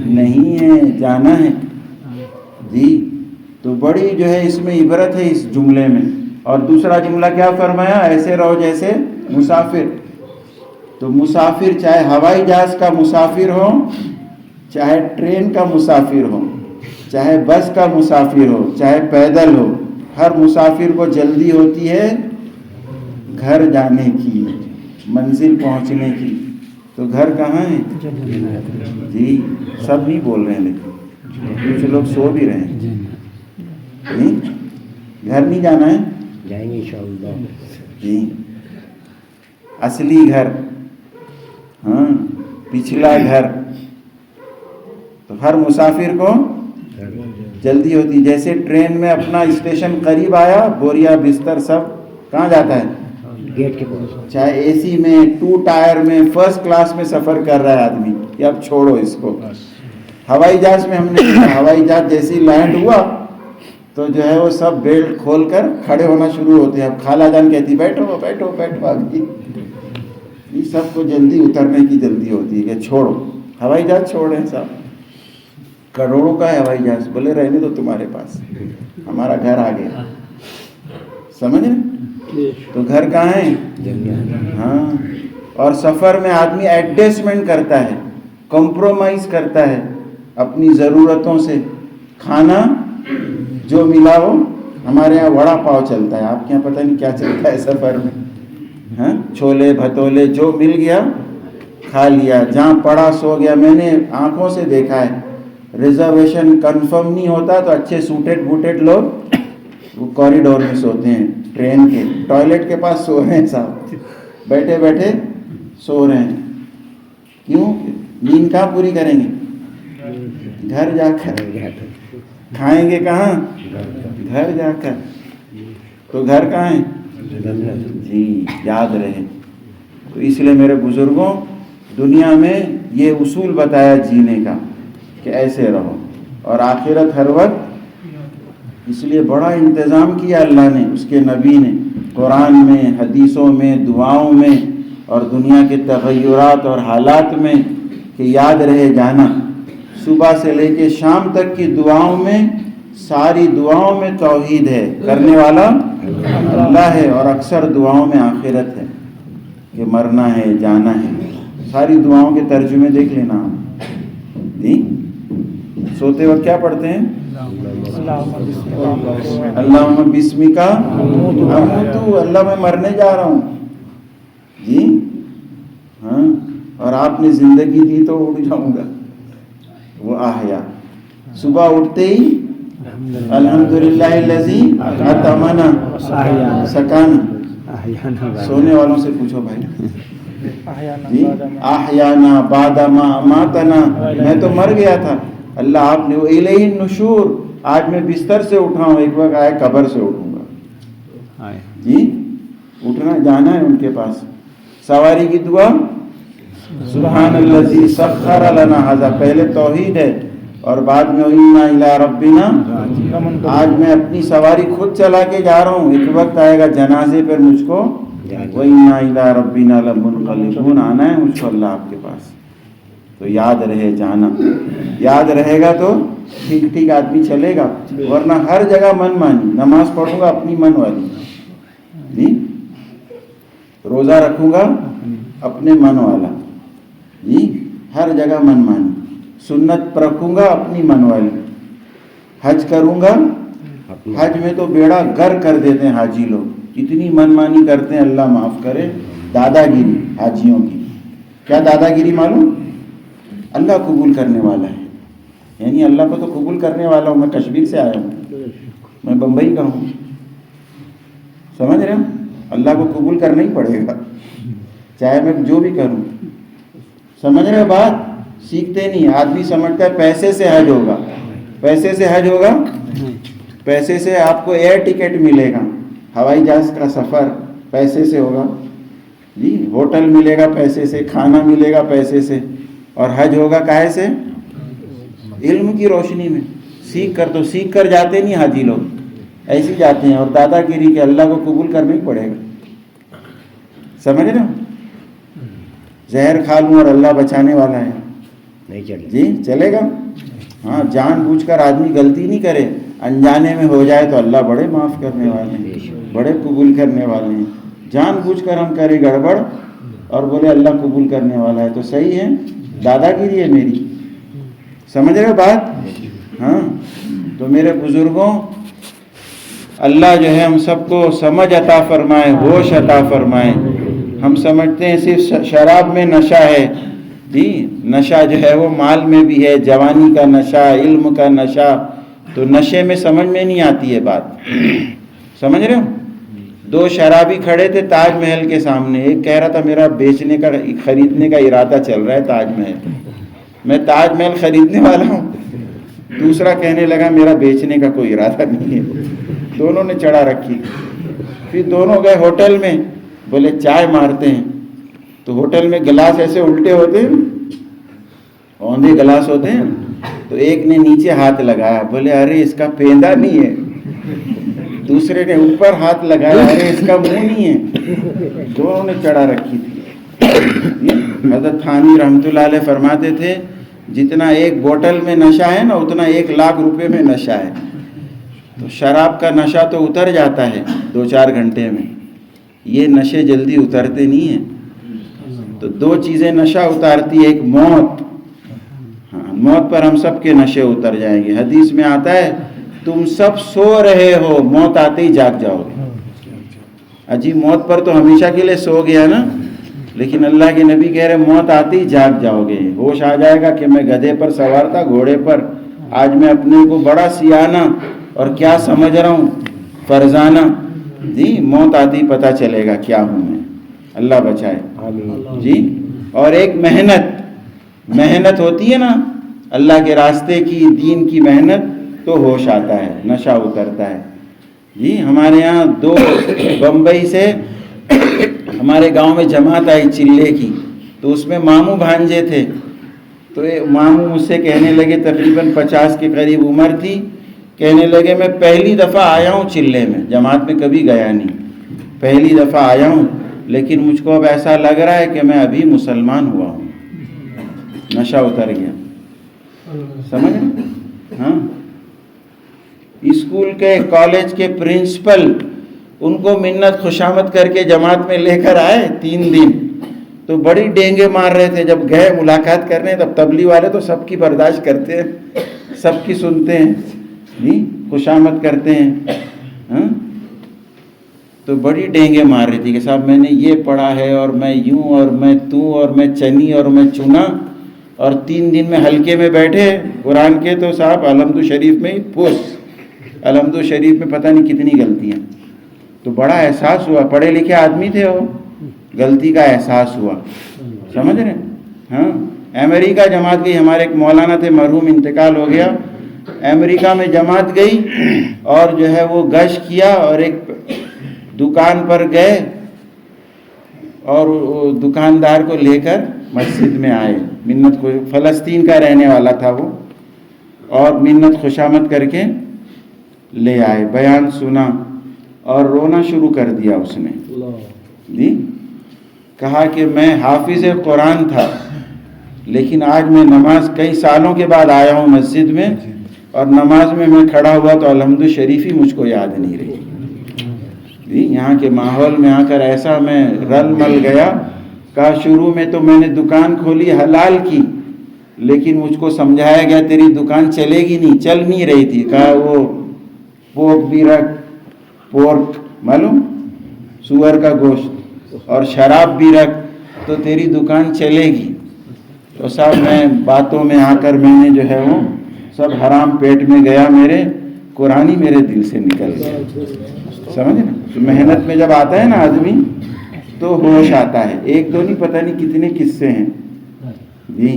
نہیں ہے، جانا ہے، جی۔ تو بڑی جو ہے اس میں عبرت ہے اس جملے میں۔ اور دوسرا جملہ کیا فرمایا؟ ایسے رہو جیسے مسافر۔ تو مسافر چاہے ہوائی جہاز کا مسافر ہو، چاہے ٹرین کا مسافر ہو، چاہے بس کا مسافر ہو، چاہے پیدل ہو، ہر مسافر کو جلدی ہوتی ہے گھر جانے کی، منزل پہنچنے کی۔ تو گھر کہاں ہے؟ جی سب نہیں بول رہے ہیں لیکن کچھ لوگ سو بھی رہے ہیں، گھر نہیں جانا ہے، جائیں گے انشاءاللہ، جی اصلی گھر، ہاں پچھلا گھر تو ہر مسافر کو جلدی ہوتی. جیسے ٹرین میں اپنا اسٹیشن قریب آیا، بوریا بستر سب کہاں جاتا ہے؟ گیٹ کے پاس. چاہے اے سی میں، 2 ٹائر میں، فرسٹ کلاس میں سفر کر رہا ہے آدمی، کہ اب چھوڑو اس کو. ہوائی جہاز میں ہم نے دیکھا، ہوائی جہاز جیسی لینڈ ہوا تو جو ہے وہ سب بیلٹ کھول کر کھڑے ہونا شروع ہوتے ہیں. اب خالہ جان کہتی بیٹھو بیٹھو بیٹھو. ابھی یہ سب کو جلدی اترنے کی جلدی ہوتی ہے کہ چھوڑو ہوائی جہاز، چھوڑیں صاحب. کروڑوں کا ہے ہوائی جہاز، بولے رہنے دو تمہارے پاس، ہمارا گھر آ گیا. سمجھ رہے؟ تو گھر کہاں ہے؟ ہاں. اور سفر میں آدمی ایڈجسٹمنٹ کرتا ہے، کمپرومائز کرتا ہے اپنی ضرورتوں سے. کھانا جو ملا وہ، ہمارے یہاں وڑا پاؤ چلتا ہے، آپ کے یہاں پتہ نہیں کیا چلتا ہے سفر میں. ہاں، چھولے بھٹولے جو مل گیا کھا لیا، جہاں پڑا سو گیا. میں نے آنکھوں سے دیکھا ہے، ریزرویشن کنفرم نہیں ہوتا تو اچھے سوٹیڈ بوٹیڈ لوگ وہ کوریڈور میں سوتے ہیں، ٹرین کے ٹوائلٹ کے پاس سو رہے ہیں صاحب، بیٹھے بیٹھے سو رہے ہیں. کیوں؟ نیند کہاں پوری کریں گے؟ گھر جا کر. کھائیں گے کہاں؟ گھر جا کر. تو گھر کہاں ہے؟ جی یاد رہے. تو اس لیے میرے بزرگوں، دنیا میں یہ اصول بتایا جینے کا کہ ایسے رہو. اور آخرت ہر وقت، اس لیے بڑا انتظام کیا اللہ نے، اس کے نبی نے، قرآن میں، حدیثوں میں، دعاؤں میں، اور دنیا کے تغیرات اور حالات میں، کہ یاد رہے جانا. صبح سے لے کے شام تک کی دعاؤں میں، ساری دعاؤں میں توحید ہے، کرنے والا اللہ ہے. اور اکثر دعاؤں میں آخرت ہے، کہ مرنا ہے، جانا ہے. ساری دعاؤں کے ترجمے دیکھ لینا جی. سوتے وقت کیا پڑھتے ہیں؟ اللہم بسمک اموت، اللہ میں مرنے جا رہا ہوں جی. ہاں، اور آپ نے زندگی دی تو اٹھ جاؤں گا، وہ احیا. صبح اٹھتے ہی الحمدللہ الذی اطعمنا سکانا. سونے والوں سے پوچھو بھائی جی. احیانا بعد ما اماتنا، میں تو مر گیا تھا، اللہ آپ نے. الیہ النشور، آج میں بستر سے اٹھا ہوں، ایک وقت آئے قبر سے اٹھوں گا جی. اٹھنا جانا ہے ان کے پاس. سواری کی دعا سبحان الذی سخر لنا ھذا، پہلے توحید ہے اور بعد میں انا الی ربنا. آج میں اپنی سواری خود چلا کے جا رہا ہوں، ایک وقت آئے گا جنازے پر مجھ کو وَإِنَّا إِلَىٰ رَبِّنَا لَمُنْقَلِبُونَ، آنا ہے مجھ کو اللہ آپ کے پاس. تو یاد رہے جانا. یاد رہے گا تو ٹھیک ٹھیک آدمی چلے گا، ورنہ ہر جگہ من مانی. نماز پڑھوں گا اپنی من والی جی، روزہ رکھوں گا اپنے من والا جی، ہر جگہ من مانی. سنت رکھوں گا اپنی من والی. حج کروں گا، حج میں تو بیڑا گر کر دیتے ہیں حاجی لوگ، اتنی من مانی کرتے ہیں، اللہ معاف کرے. دادا گیری حاجیوں کی. کیا دادا گیری معلوم؟ اللہ قبول کرنے والا ہے، یعنی اللہ کو تو قبول کرنے والا ہوں. میں کشمیر سے آیا ہوں، میں بمبئی کا ہوں، سمجھ رہے ہو؟ اللہ کو قبول کرنا ہی پڑے گا چاہے میں جو بھی کروں. سمجھ رہے ہو بات؟ سیکھتے نہیں. آدمی سمجھتا ہے پیسے سے حج ہوگا. پیسے سے حج ہوگا؟ پیسے سے آپ کو ایئر ٹکٹ ملے گا، ہوائی جہاز کا سفر پیسے سے ہوگا جی. ہوٹل ملے گا پیسے سے، کھانا ملے گا پیسے سے. اور حج ہوگا کاہے سے؟ علم کی روشنی میں. سیکھ کر تو سیکھ کر جاتے نہیں حاجی لوگ، ایسے جاتے ہیں. اور دادا گیری کہ اللہ کو قبول کرنا ہی پڑے گا. سمجھ رہے ہو؟ زہر کھا لوں اور اللہ بچانے والا ہے جی، چلے گا؟ ہاں، جان بوجھ کر آدمی غلطی نہیں کرے، انجانے میں ہو جائے تو اللہ بڑے معاف کرنے والے ہیں، بڑے قبول کرنے والے ہیں. جان بوجھ کر ہم کرے گڑبڑ اور بولے اللہ قبول کرنے والا ہے تو صحیح ہے، دادا گیری ہے میری. سمجھ رہے ہو بات؟ ہاں. تو میرے بزرگوں، اللہ جو ہے ہم سب کو سمجھ عطا فرمائے، ہوش عطا فرمائے. ہم سمجھتے ہیں صرف شراب میں نشہ ہے جی. نشہ جو ہے وہ مال میں بھی ہے، جوانی کا نشہ، علم کا نشہ. تو نشے میں سمجھ میں نہیں آتی ہے بات. سمجھ رہے ہو؟ 2 شرابی کھڑے تھے تاج محل کے سامنے. ایک کہہ رہا تھا میرا بیچنے کا، خریدنے کا ارادہ چل رہا ہے تاج محل میں تاج محل خریدنے والا ہوں. دوسرا کہنے لگا میرا بیچنے کا کوئی ارادہ نہیں ہے. دونوں نے چڑھا رکھی. پھر دونوں گئے ہوٹل میں, بولے چائے مارتے ہیں. تو ہوٹل میں گلاس ایسے الٹے ہوتے ہیں, اوندھے گلاس ہوتے ہیں. تو ایک نے نیچے ہاتھ لگایا, بولے ارے اس کا پیندا نہیں ہے. دوسرے نے اوپر ہاتھ لگایا, ارے اس کا منہ نہیں ہے. دونوں نے چڑھا رکھی تھی. حضرت تھانوی رحمۃ اللہ علیہ فرماتے تھے جتنا ایک بوتل میں نشہ ہے نا اتنا 1,00,000 روپے میں نشہ ہے. تو شراب کا نشہ تو اتر جاتا ہے 2-4 گھنٹے میں, یہ نشے جلدی اترتے نہیں ہیں. تو 2 چیزیں نشہ اتارتی ہے, ایک موت. ہاں, موت پر ہم سب کے نشے اتر جائیں گے. حدیث میں آتا ہے تم سب سو رہے ہو, موت آتے ہی جاگ جاؤ گے. اجی موت پر تو ہمیشہ کے لیے سو گیا نا, لیکن اللہ کے نبی کہہ رہے موت آتے ہی جاگ جاؤ گے. ہوش آ جائے گا کہ میں گدھے پر سوار تھا, گھوڑے پر, آج میں اپنے کو بڑا سیانہ اور کیا سمجھ رہا ہوں, فرزانہ. جی موت آتی ہی پتہ چلے گا کیا ہوں میں. اللہ بچائے جی. اور ایک محنت ہوتی ہے نا اللہ کے راستے کی, دین کی محنت, تو ہوش آتا ہے, نشہ اترتا ہے. جی ہمارے یہاں 2 بمبئی سے ہمارے گاؤں میں جماعت آئی چلے کی. تو اس میں ماموں بھانجے تھے. تو ماموں مجھ سے کہنے لگے, تقریباً 50 کے قریب عمر تھی, کہنے لگے میں پہلی دفعہ آیا ہوں چلے میں, جماعت میں کبھی گیا نہیں, پہلی دفعہ آیا ہوں, لیکن مجھ کو اب ایسا لگ رہا ہے کہ میں ابھی مسلمان ہوا ہوں. نشہ اتر گیا. سمجھ رہے؟ ہاں. اسکول کے, کالج کے پرنسپل ان کو منت خوشامد کر کے جماعت میں لے کر آئے 3 دن. تو بڑی ڈینگے مار رہے تھے. جب گئے ملاقات کرنے تب تبلیغ والے تو سب کی برداشت کرتے ہیں, سب کی سنتے ہیں, جی خوشامد کرتے ہیں. ہاں تو بڑی ڈینگے مار رہی تھی کہ صاحب میں نے یہ پڑھا ہے اور میں یوں اور میں تو اور میں چنی اور میں چنا. اور 3 دن میں حلقے میں بیٹھے قرآن کے, تو صاحب الحمد شریف میں ہی پوس, الحمد شریف میں پتہ نہیں کتنی غلطیاں. تو بڑا احساس ہوا, پڑھے لکھے آدمی تھے وہ, غلطی کا احساس ہوا. سمجھ رہے ہیں؟ ہاں. امریکہ جماعت گئی. ہمارے ایک مولانا تھے, مرحوم, انتقال ہو گیا. امریکہ میں جماعت گئی اور جو ہے وہ گشت کیا اور ایک دکان پر گئے اور دکاندار کو لے کر مسجد میں آئے. منت کو, فلسطین کا رہنے والا تھا وہ, اور منت خوشامد کر کے لے آئے. بیان سنا اور رونا شروع کر دیا اس نے. جی کہا کہ میں حافظ قرآن تھا, لیکن آج میں نماز کئی سالوں کے بعد آیا ہوں مسجد میں, اور نماز میں کھڑا ہوا تو الحمد شریف ہی مجھ کو یاد نہیں رہی. جی یہاں کے ماحول میں آ کر ایسا میں رل مل گیا. کہا شروع میں تو میں نے دکان کھولی حلال کی, لیکن مجھ کو سمجھایا گیا تیری دکان چلے گی نہیں, چل نہیں رہی تھی. کہا وہ پورک بھی رکھ, پورک معلوم, سور کا گوشت, اور شراب بھی رکھ تو تیری دکان چلے گی. تو صاحب میں باتوں میں آ کر میں نے جو ہے وہ سب حرام پیٹ میں گیا, میرے قرآن ہی میرے دل سے نکل گیا. سمجھ نا. تو محنت میں جب آتا ہے نا آدمی تو ہوش آتا ہے. 1-2 نہیں, پتہ نہیں کتنے قصے ہیں. جی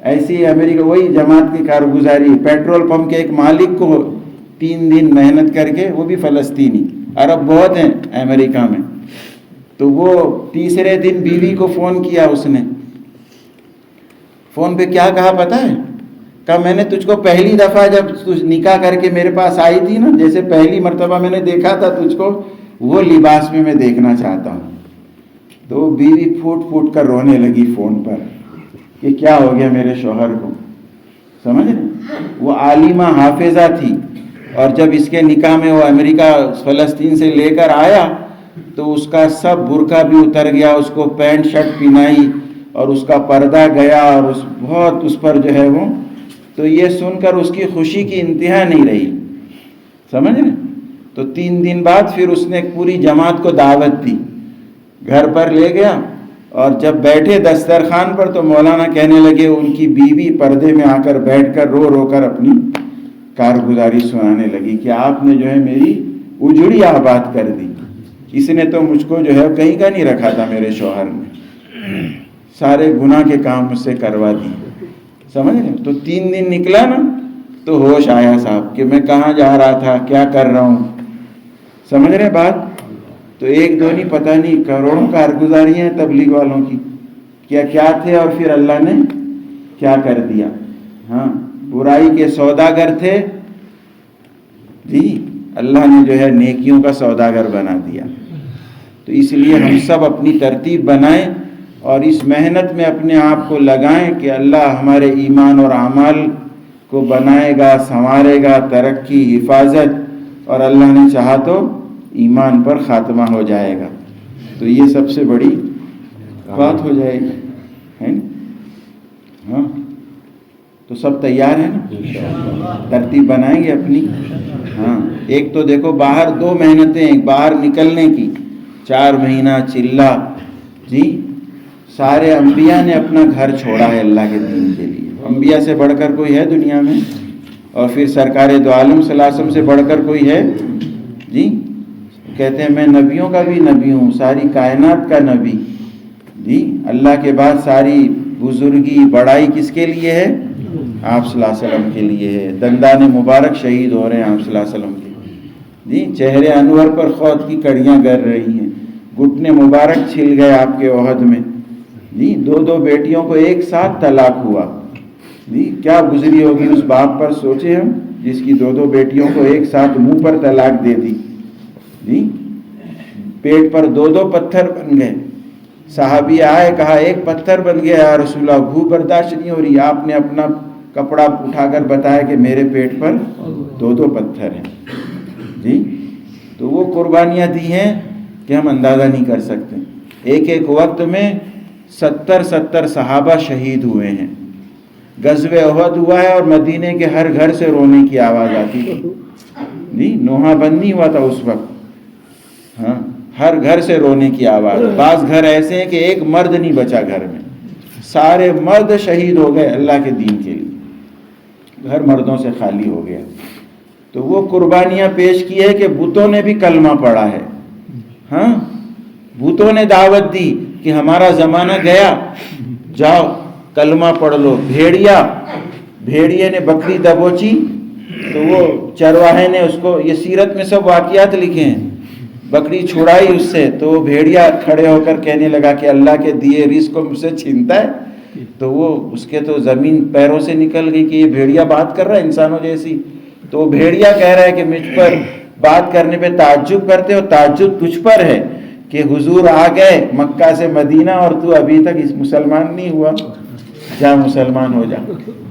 ایسی امریکہ وہی جماعت کی کارگزاری. پیٹرول پمپ کے ایک مالک کو 3 دن محنت کر کے, وہ بھی فلسطینی, عرب بہت ہیں امریکہ میں, تو وہ تیسرے دن بیوی کو فون کیا. اس نے فون پہ کیا کہا پتہ ہے؟ کہا میں نے تجھ کو پہلی دفعہ جب تجھ نکاح کر کے میرے پاس آئی تھی نا, جیسے پہلی مرتبہ میں نے دیکھا تھا تجھ کو, وہ لباس میں دیکھنا چاہتا ہوں. تو بیوی پھوٹ پھوٹ کر رونے لگی فون پر کہ کیا ہو گیا میرے شوہر کو. سمجھ رہے؟ وہ عالمہ حافظہ تھی, اور جب اس کے نکاح میں وہ امریکہ فلسطین سے لے کر آیا تو اس کا سب برقع بھی اتر گیا, اس کو پینٹ شرٹ پہنائی اور اس کا پردہ گیا, اور بہت اس پر جو ہے وہ. تو یہ سن کر اس کی خوشی کی انتہا نہیں رہی. سمجھ رہے؟ تو 3 دن بعد پھر اس نے پوری جماعت کو دعوت دی, گھر پر لے گیا, اور جب بیٹھے دسترخوان پر تو مولانا کہنے لگے, ان کی بیوی پردے میں آ کر بیٹھ کر رو رو کر اپنی کارگزاری سنانے لگی کہ آپ نے جو ہے میری اجڑی آباد کر دی. اس نے تو مجھ کو جو ہے کہیں کا نہیں رکھا تھا میرے شوہر نے. سارے گناہ کے کام مجھ سے کروا دیے. سمجھ رہے؟ تو 3 دن نکلا نا تو ہوش آیا صاحب کہ میں کہاں جا رہا تھا, کیا کر رہا ہوں. سمجھ رہے بات؟ تو 1-2 نہیں, پتہ نہیں کروڑوں کارگزاریاں ہیں تبلیغ والوں کی. کیا تھے اور پھر اللہ نے کیا کر دیا. ہاں, برائی کے سوداگر تھے جی, اللہ نے جو ہے نیکیوں کا سوداگر بنا دیا. تو اس لیے ہم سب اپنی ترتیب بنائیں اور اس محنت میں اپنے آپ کو لگائیں کہ اللہ ہمارے ایمان اور اعمال کو بنائے گا, سنوارے گا, ترقی, حفاظت, اور اللہ نے چاہا تو ایمان پر خاتمہ ہو جائے گا. تو یہ سب سے بڑی بات ہو جائے گی, ہے نا؟ ہاں, تو سب تیار ہیں نا؟ ترتیب بنائیں گے اپنی. ہاں, ایک تو دیکھو باہر 2 محنتیں, ایک باہر نکلنے کی 4 مہینہ چلہ جی. سارے انبیاء نے اپنا گھر چھوڑا ہے اللہ کے دین کے لیے. انبیاء سے بڑھ کر کوئی ہے دنیا میں؟ اور پھر سرکار دو عالم صلی اللہ علیہ وسلم سے بڑھ کر کوئی ہے جی؟ کہتے ہیں میں نبیوں کا بھی نبی ہوں, ساری کائنات کا نبی جی. اللہ کے بعد ساری بزرگی بڑائی کس کے لیے ہے؟ آپ صلی اللہ علیہ وسلم کے لیے ہے. دندان مبارک شہید ہو رہے ہیں آپ صلی اللہ علیہ وسلم کے جی. چہرے انور پر خود کی کڑیاں گر رہی ہیں, گھٹنے مبارک چھل گئے آپ کے عہد میں جی. 2 بیٹیوں کو ایک ساتھ طلاق ہوا جی. کیا گزری ہوگی اس باپ پر, سوچے ہم, جس کی 2 بیٹیوں کو ایک ساتھ منہ پر طلاق دے دی جی. پیٹ پر 2 پتھر بن گئے. صحابی آئے, کہا 1 پتھر بن گیا یا رسول اللہ, بھوک برداشت نہیں ہو رہی. آپ نے اپنا کپڑا اٹھا کر بتایا کہ میرے پیٹ پر 2 پتھر ہیں جی. تو وہ قربانیاں دی ہیں کہ ہم اندازہ نہیں کر سکتے. ایک وقت میں 70 صحابہ شہید ہوئے ہیں. غزوہ احد ہوا ہے اور مدینے کے ہر گھر سے رونے کی آواز آتی تھی جی. نوحہ بند نہیں ہوا تھا اس وقت. ہاں, ہر گھر سے رونے کی آواز. بعض گھر ایسے ہیں کہ ایک مرد نہیں بچا گھر میں, سارے مرد شہید ہو گئے اللہ کے دین کے لیے, گھر مردوں سے خالی ہو گیا. تو وہ قربانیاں پیش کی ہے کہ بتوں نے بھی کلمہ پڑھا ہے. ہاں, بتوں نے دعوت دی کہ ہمارا زمانہ گیا, جاؤ کلمہ پڑھ لو. بھیڑیے نے بکری دبوچی تو وہ چرواہے نے اس کو, یہ سیرت میں سب واقعات لکھے ہیں, بکری چھڑائی اس سے تو وہ بھیڑیا کھڑے ہو کر کہنے لگا کہ اللہ کے دیے رزق کو مجھ سے چھینتا ہے. تو وہ اس کے تو زمین پیروں سے نکل گئی کہ یہ بھیڑیا بات کر رہا ہے انسانوں جیسی. تو وہ بھیڑیا کہہ رہا ہے کہ مجھ پر بات کرنے پہ تعجب کرتے ہو, تعجب تجھ پر ہے کہ حضور آ گئے مکہ سے مدینہ اور تو ابھی تک اس مسلمان نہیں ہوا, جا مسلمان ہو جا.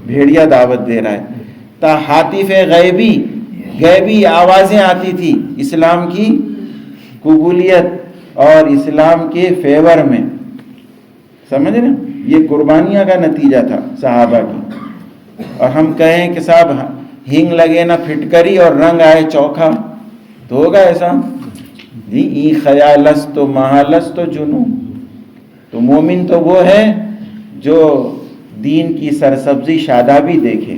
بھیڑیا دعوت دے رہا ہے. تا حاطف غیبی آوازیں آتی تھی اسلام کی قبولیت اور اسلام کے فیور میں. سمجھ رہے ہیں, یہ قربانیاں کا نتیجہ تھا صحابہ کی. اور ہم کہیں کہ صاحب ہنگ لگے نہ پھٹکری اور رنگ آئے چوکھا, تو ہوگا ایسا جی. ای خیالست و محالست و جنو. تو مومن تو وہ ہے جو دین کی سرسبزی شادابی دیکھے.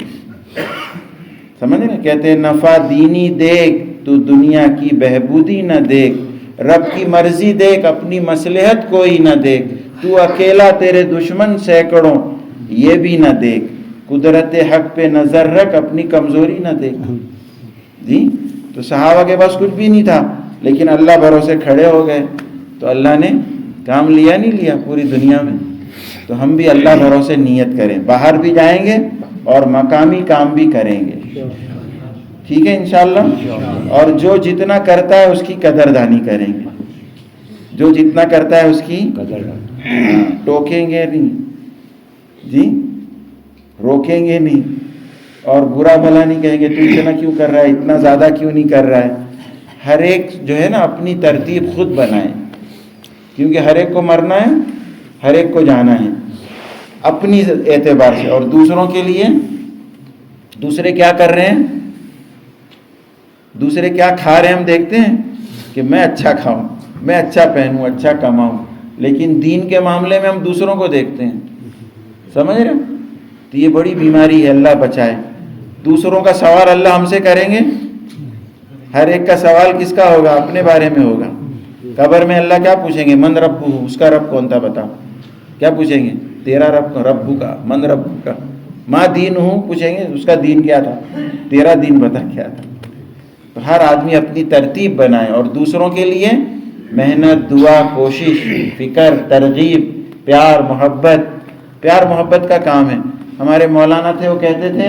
سمجھ رہے, کہتے ہیں نفع دینی دیکھ تو دنیا کی بہبودی نہ دیکھ, رب کی مرضی دیکھ اپنی مصلحت کوئی نہ دیکھ, تو اکیلا تیرے دشمن سینکڑوں یہ بھی نہ دیکھ, قدرت حق پہ نظر رکھ اپنی کمزوری نہ دیکھ جی. تو صحابہ کے پاس کچھ بھی نہیں تھا لیکن اللہ بھروسے کھڑے ہو گئے تو اللہ نے کام لیا نہیں لیا پوری دنیا میں. تو ہم بھی اللہ بھروسے نیت کریں, باہر بھی جائیں گے اور مقامی کام بھی کریں گے, ٹھیک ہے انشاءاللہ. اور جو جتنا کرتا ہے اس کی قدردانی کریں گے, جو جتنا کرتا ہے اس کی ٹوکیں گے نہیں جی, روکیں گے نہیں, اور برا بھلا نہیں کہیں گے تو اتنا کیوں کر رہا ہے, اتنا زیادہ کیوں نہیں کر رہا ہے. ہر ایک جو ہے نا اپنی ترتیب خود بنائیں, کیونکہ ہر ایک کو مرنا ہے, ہر ایک کو جانا ہے اپنی اعتبار سے. اور دوسروں کے لیے دوسرے کیا کر رہے ہیں, دوسرے کیا کھا رہے ہیں, ہم دیکھتے ہیں کہ میں اچھا کھاؤں, میں اچھا پہنوں, اچھا کماؤں, لیکن دین کے معاملے میں ہم دوسروں کو دیکھتے ہیں. سمجھ رہے ہیں, تو یہ بڑی بیماری ہے, اللہ بچائے. دوسروں کا سوال اللہ ہم سے کریں گے, ہر ایک کا سوال کس کا ہوگا, اپنے بارے میں ہوگا. قبر میں اللہ کیا پوچھیں گے, من رب, اس کا رب کون تھا بتا. کیا پوچھیں گے؟ تیرا رب کا، ربو کا، من ربو کا، ما دین ہوں پوچھیں گے، اس کا دین کیا تھا، تیرا دین بتا کیا تھا. تو ہر آدمی اپنی ترتیب بنائے اور دوسروں کے لیے محنت، دعا، کوشش، فکر، ترغیب، پیار محبت کا کام ہے. ہمارے مولانا تھے، وہ کہتے تھے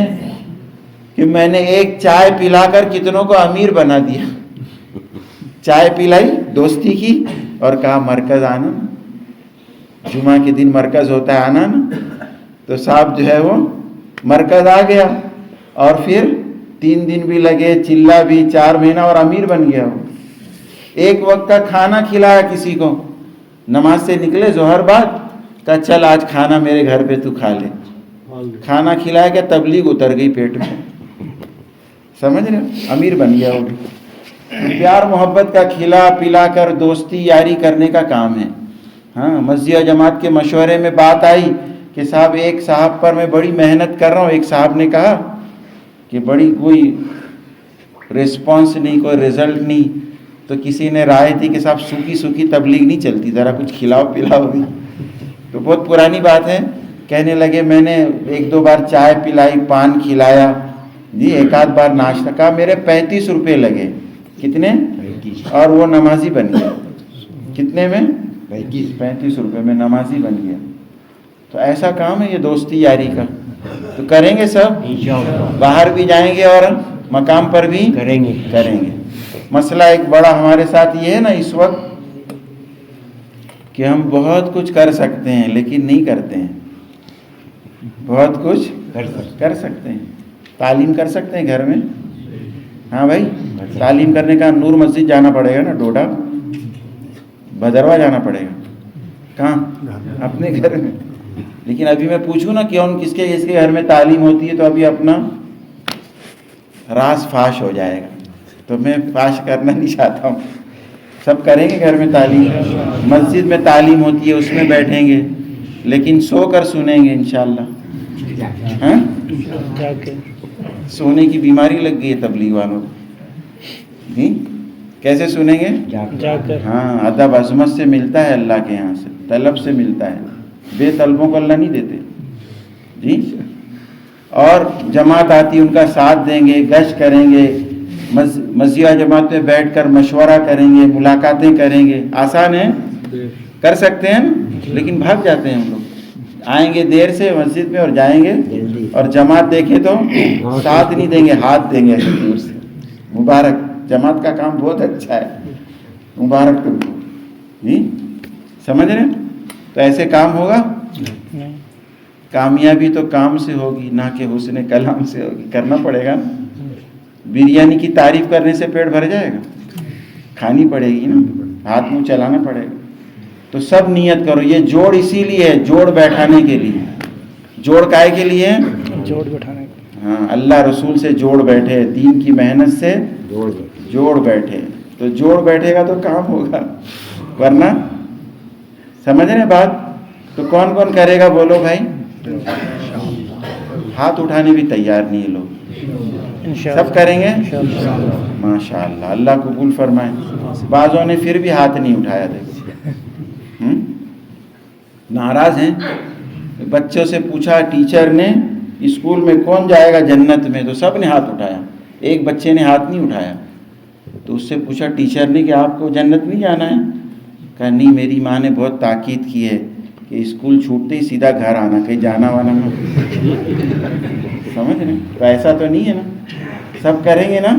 کہ میں نے ایک چائے پلا کر کتنوں کو امیر بنا دیا. چائے پلائی دوستی کی اور کہا مرکز آنا، جمعہ کے دن مرکز ہوتا ہے آنا نا. تو صاحب جو ہے وہ مرکز آ گیا اور پھر 3 دن بھی لگے، چلا بھی 4 مہینہ اور امیر بن گیا. وہ ایک وقت کا کھانا کھلایا کسی کو، نماز سے نکلے ظہر بعد، کہا چل آج کھانا میرے گھر پہ تو کھا لے. کھانا کھلایا کہ تبلیغ اتر گئی پیٹ میں. سمجھ رہے ہو؟ امیر بن گیا وہ بھی. پیار محبت کا کھلا پلا کر دوستی یاری کرنے کا کام ہے. ہاں، مسجد جماعت کے مشورے میں بات آئی کہ صاحب ایک صاحب پر میں بڑی محنت کر رہا ہوں. ایک صاحب نے کہا کہ بڑی کوئی ریسپانس نہیں، کوئی رزلٹ نہیں. تو کسی نے رائے دی کہ صاحب سوکھی تبلیغ نہیں چلتی، ذرا کچھ کھلاؤ پلاؤ بھی. تو بہت پرانی بات ہے. کہنے لگے میں نے 1-2 بار چائے پلائی، پان کھلایا جی، 1-8 بار ناشتہ، کہا میرے 35 روپے لگے. کتنے؟ اور وہ نمازی بن گیا. کتنے میں؟ 35 روپے میں نمازی بن گیا. تو ایسا کام ہے یہ دوستی یاری کا. تو کریں گے سب انشاءاللہ، باہر بھی جائیں گے اور مقام پر بھی کریں گے. مسئلہ ایک بڑا ہمارے ساتھ یہ ہے نا اس وقت کہ ہم بہت کچھ کر سکتے ہیں لیکن نہیں کرتے ہیں. بہت کچھ کر سکتے ہیں، تعلیم کر سکتے ہیں گھر میں. ہاں بھائی، تعلیم کرنے کا نور مسجد جانا پڑے گا نا، ڈوڈا بھدروا جانا پڑے گا. کہاں؟ اپنے گھر میں. لیکن ابھی میں پوچھوں نا کون کس کے گھر میں تعلیم ہوتی ہے تو ابھی اپنا راز فاش ہو جائے گا. تو میں فاش کرنا نہیں چاہتا ہوں. سب کریں گے گھر میں تعلیم. مسجد میں تعلیم ہوتی ہے، اس میں بیٹھیں گے لیکن سو کر سنیں گے انشاءاللہ. ہاں، سونے کی بیماری لگ گئی ہے تبلیغ والوں کو. کیسے سنیں گے؟ جا کر. ہاں، ادب عظمت سے ملتا ہے اللہ کے یہاں سے، طلب سے ملتا ہے. بے طلبوں کو اللہ نہیں دیتے جی. اور جماعت آتی، ان کا ساتھ دیں گے، گشت کریں گے، مسجد جماعت میں بیٹھ کر مشورہ کریں گے، ملاقاتیں کریں گے. آسان ہے؟ کر سکتے ہیں لیکن بھاگ جاتے ہیں ہم لوگ. آئیں گے دیر سے مسجد میں اور جائیں گے اور جماعت دیکھے تو ساتھ نہیں دیں گے، ہاتھ دیں گے دور سے. مبارک، جماعت کا کام بہت اچھا ہے، مبارک تم کو جی. سمجھ رہے ہیں؟ تو ایسے کام ہوگا؟ کامیابی تو کام سے ہوگی نہ کہ حسن کلام سے ہوگی. کرنا پڑے گا. بریانی کی تعریف کرنے سے پیٹ بھر جائے گا؟ کھانی پڑے گی نا، ہاتھ منہ چلانا پڑے گا. تو سب نیت کرو. یہ جوڑ اسی لیے ہے، جوڑ بیٹھانے کے لیے. جوڑ کائے کے لیے؟ جوڑ بیٹھانے. ہاں، اللہ رسول سے جوڑ بیٹھے، دین کی محنت سے جوڑ بیٹھے. تو جوڑ بیٹھے گا تو کام ہوگا، ورنہ سمجھ رہے بات؟ تو کون کون کرے گا بولو بھائی؟ ہاتھ اٹھانے بھی تیار نہیں لوگ. سب کریں گے ماشاءاللہ. اللہ قبول فرمائے. بعضوں نے پھر بھی ہاتھ نہیں اٹھایا. دیکھو ناراض ہیں. بچوں سے پوچھا ٹیچر نے اسکول میں کون جائے گا جنت میں، تو سب نے ہاتھ اٹھایا. ایک بچے نے ہاتھ نہیں اٹھایا. تو اس سے پوچھا ٹیچر نے کہ آپ کو جنت نہیں جانا ہے؟ کہا نہیں، میری ماں نے بہت تاکید کی ہے کہ اسکول چھوٹتے ہی سیدھا گھر آنا، کہیں جانا وانا نہ. سمجھ رہے؟ تو ایسا تو نہیں ہے نا. سب کریں گے نا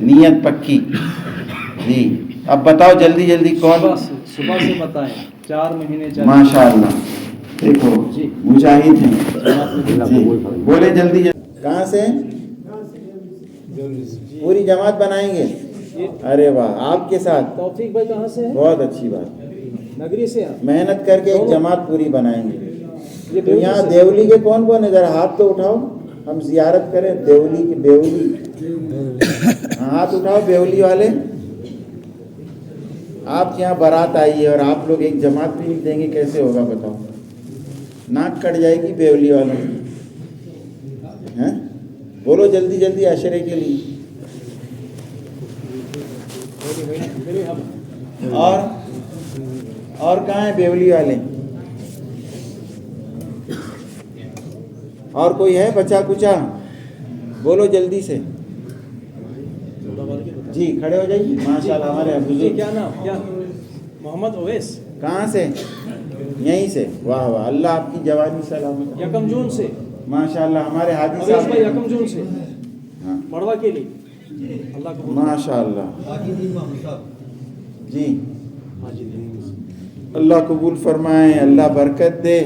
نیت پکی جی. اب بتاؤ جلدی جلدی کون؟ صبح سے بتائیں. 4 مہینے ماشاءاللہ. دیکھو مجاہد ہیں جی. بولے جلدی جلدی. کہاں سے؟ پوری جماعت بنائیں گے. ارے واہ، آپ کے ساتھ توفیق بھائی کہاں سے؟ بہت اچھی بات. نگری سے محنت کر کے ایک جماعت پوری بنائیں گے. تو یہاں دیولی کے کون کون ہے؟ ذرا ہاتھ تو اٹھاؤ، ہم زیارت کریں دیولی کی. بیولی ہاتھ اٹھاؤ. بیولی والے، آپ کے یہاں بارات آئی ہے اور آپ لوگ ایک جماعت بھی نہیں دیں گے، کیسے ہوگا بتاؤ؟ ناک کٹ جائے گی بیولی والوں کی. بولو جلدی جلدی عشرے کے لیے. اور کہاں ہیں بیولی والے؟ اور کوئی ہے بچا کچا؟ بولو جلدی سے. جی کھڑے ہو جائیے. ماشاء اللہ ہمارے جی بزرگ. کیا نام؟ کیا؟ محمد اویس. کہاں سے؟ یہیں سے. واہ واہ، اللہ آپ کی جوانی سلامت. یکم جون سے. ماشاء اللہ ہمارے حاجی اویس بھائی صاحب. یکم جون سے ہاں مڑوا کے لیے. اللہ کو ماشاء اللہ. جی اللہ قبول فرمائے، اللہ برکت دے،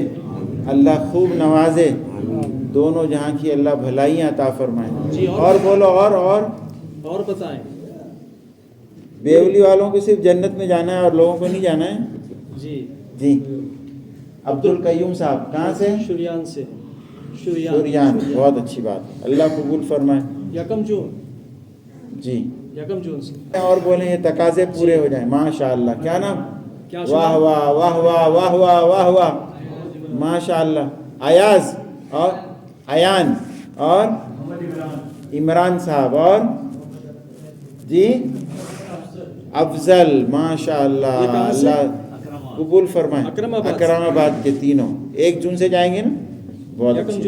اللہ خوب نوازے، دونوں جہاں کی اللہ بھلائیاں عطا فرمائے. جی اور بولو اور بتائیں. بیولی والوں کو صرف جنت میں جانا ہے اور لوگوں کو نہیں جانا ہے. جی جی عبد القیوم صاحب کہاں سے؟ شریان سے. شریان. بہت اچھی بات، اللہ قبول فرمائے. یکم جون. جی یکم جون سے. اور بولیں یہ تقاضے پورے ہو جائیں. ماشاء اللہ. کیا نام؟ کیا واہ واہ واہ واہ واہ واہ واہ واہ ماشاء اللہ. ایاز اور ایان اور عمران صاحب اور جی افضل. ماشاء اللہ، یہ کہاں سے؟ اللہ قبول فرمائے. اکرم آباد. اکرم آباد کے تینوں 1 جون سے جائیں گے نا. بہت یکم اچھی.